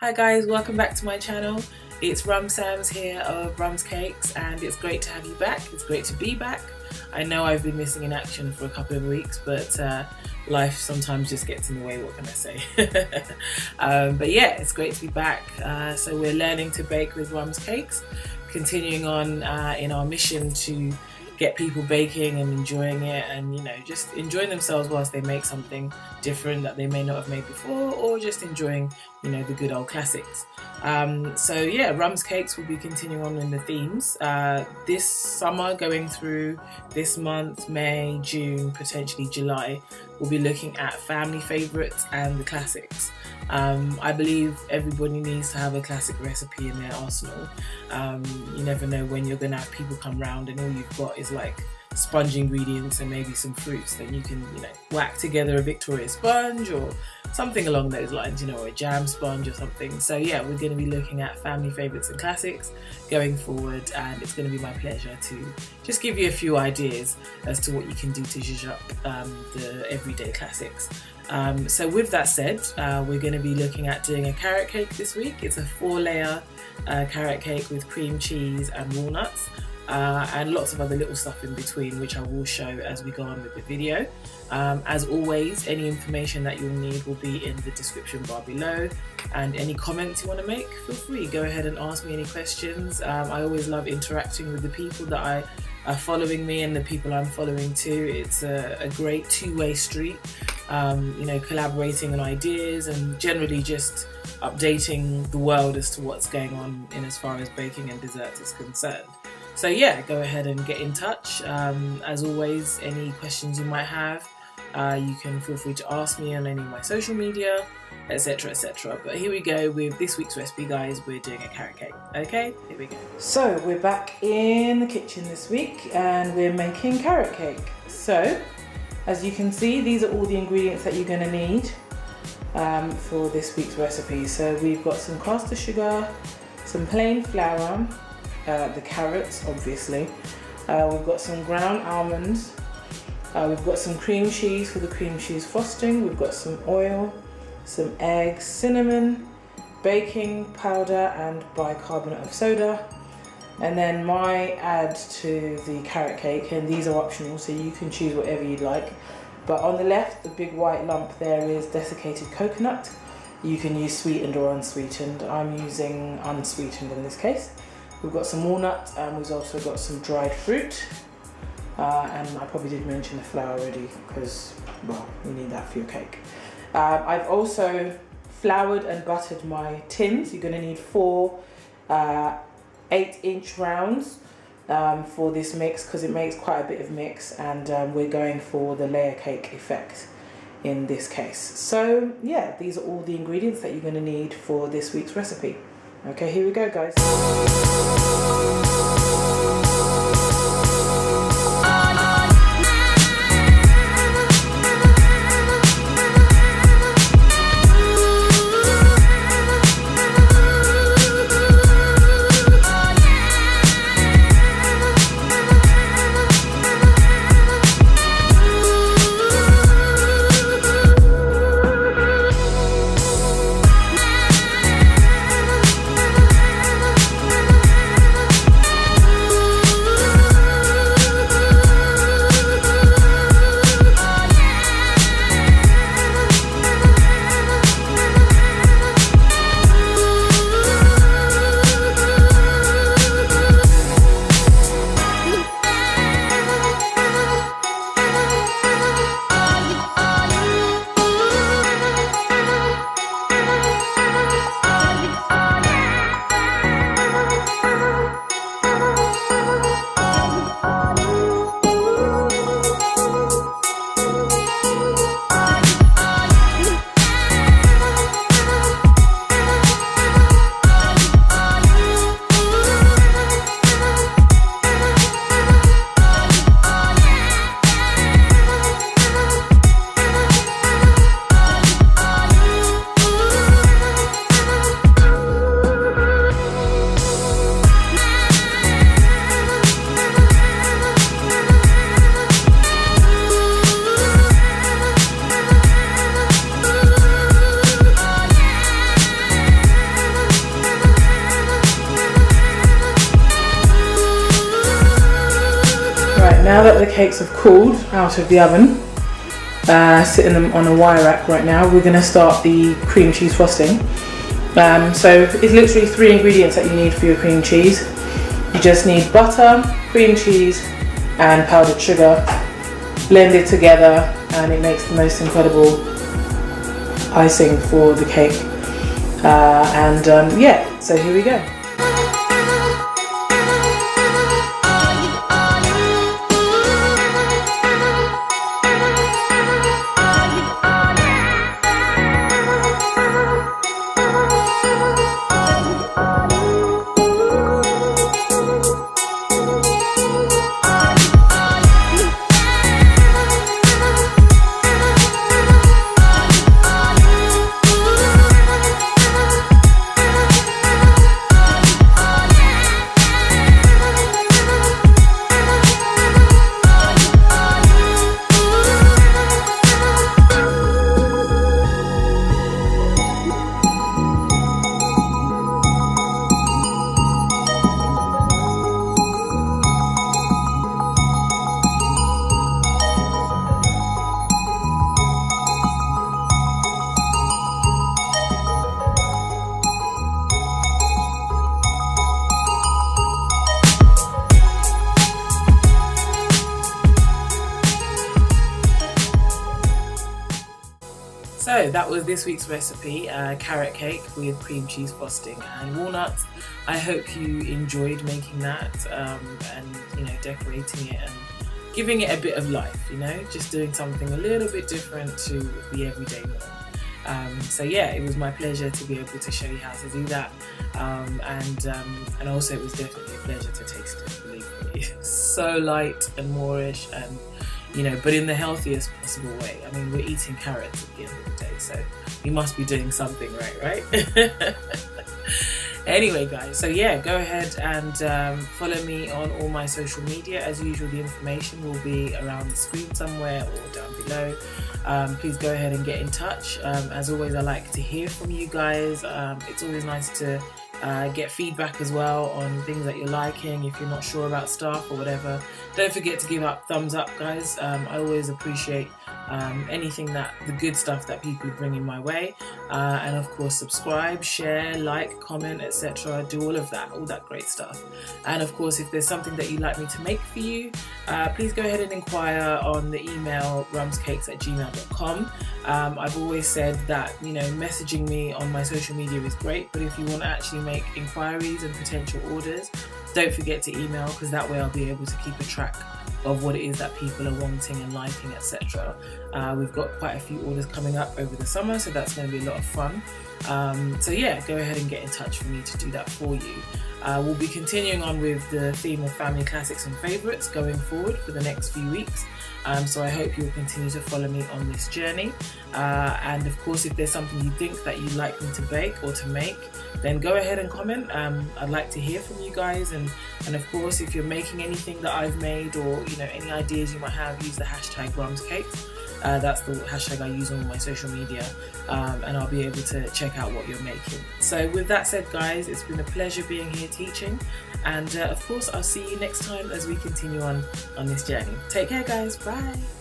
Hi guys, welcome back to my channel. It's RUM'S here of RUM'S Cakes, and it's great to have you back. It's great to be back. I know I've been missing in action for a couple of weeks, but life sometimes just gets in the way, what can I say? But yeah, it's great to be back. So we're learning to bake with RUM'S Cakes, continuing on in our mission to get people baking and enjoying it, and just enjoying themselves whilst they make something different that they may not have made before, or just enjoying the good old classics. So yeah, RUM'S Cakes will be continuing on in the themes this summer, going through this month, May, June, potentially July. We'll be looking at family favourites and the classics. I believe everybody needs to have a classic recipe in their arsenal. You never know when you're going to have people come round and all you've got is like sponge ingredients and maybe some fruits. Then you can whack together a Victoria sponge or something along those lines, or a jam sponge or something. So yeah, we're going to be looking at family favourites and classics going forward, and it's going to be my pleasure to just give you a few ideas as to what you can do to zhuzh up the everyday classics. So with that said, we're going to be looking at doing a carrot cake this week. It's a 4-layer carrot cake with cream cheese and walnuts. And lots of other little stuff in between, which I will show as we go on with the video. As always, any information that you'll need will be in the description bar below, and any comments you want to make, feel free, go ahead and ask me any questions. I always love interacting with the people that are following me and the people I'm following too. It's a great two-way street, collaborating on ideas and generally just updating the world as to what's going on in as far as baking and desserts is concerned. So yeah, go ahead and get in touch. As always, any questions you might have, you can feel free to ask me on any of my social media, etc, etc. But here we go with this week's recipe, guys. We're doing a carrot cake. Okay, here we go. So we're back in the kitchen this week and we're making carrot cake. So as you can see, these are all the ingredients that you're going to need for this week's recipe. So we've got some caster sugar, some plain flour, the carrots obviously, we've got some ground almonds, we've got some cream cheese for the cream cheese frosting, we've got some oil, some eggs, cinnamon, baking powder and bicarbonate of soda, and then my add to the carrot cake, and these are optional so you can choose whatever you'd like. But on the left, the big white lump there is desiccated coconut. You can use sweetened or unsweetened. I'm using unsweetened in this case. We've got some walnuts, and we've also got some dried fruit. And I probably did mention the flour already because, well, you need that for your cake. I've also floured and buttered my tins. You're going to need 4 8-inch rounds for this mix because it makes quite a bit of mix, and we're going for the layer cake effect in this case. So yeah, these are all the ingredients that you're going to need for this week's recipe. Okay, here we go, guys. now that the cakes have cooled out of the oven, sitting them on a wire rack right now, we're going to start the cream cheese frosting. So it's literally 3 ingredients that you need for your cream cheese. You just need butter, cream cheese and powdered sugar. Blend it together and it makes the most incredible icing for the cake. Yeah, so here we go. So that was this week's recipe, carrot cake with cream cheese frosting and walnuts. I hope you enjoyed making that and decorating it and giving it a bit of life, just doing something a little bit different to the everyday norm. So yeah, it was my pleasure to be able to show you how to do that, and also it was definitely a pleasure to taste it, believe me. It's so light and moreish and but in the healthiest possible way. I mean, we're eating carrots at the end of the day, so we must be doing something right? Anyway guys, so yeah, go ahead and follow me on all my social media. As usual, the information will be around the screen somewhere or down below. Please go ahead and get in touch. As always, I like to hear from you guys. It's always nice to get feedback as well on things that you're liking. If you're not sure about stuff or whatever, don't forget to give up thumbs up, guys. I always appreciate anything the good stuff that people bring in my way, and of course subscribe, share, like, comment, etc. Do all that great stuff. And of course, if there's something that you'd like me to make for you, please go ahead and inquire on the email rumscakes@gmail.com. I've always said that messaging me on my social media is great, but if you want to actually make inquiries and potential orders, don't forget to email, because that way I'll be able to keep a track of what it is that people are wanting and liking, etc. We've got quite a few orders coming up over the summer, so that's going to be a lot of fun. So yeah, go ahead and get in touch for me to do that for you. We'll be continuing on with the theme of family classics and favourites going forward for the next few weeks. So I hope you'll continue to follow me on this journey. And of course, if there's something you think that you'd like me to bake or to make, then go ahead and comment. I'd like to hear from you guys. And of course, if you're making anything that I've made, or any ideas you might have, use the hashtag RUM'S. That's the hashtag I use on my social media, and I'll be able to check out what you're making. So with that said, guys, it's been a pleasure being here teaching, and of course I'll see you next time as we continue on this journey. Take care, guys. Bye.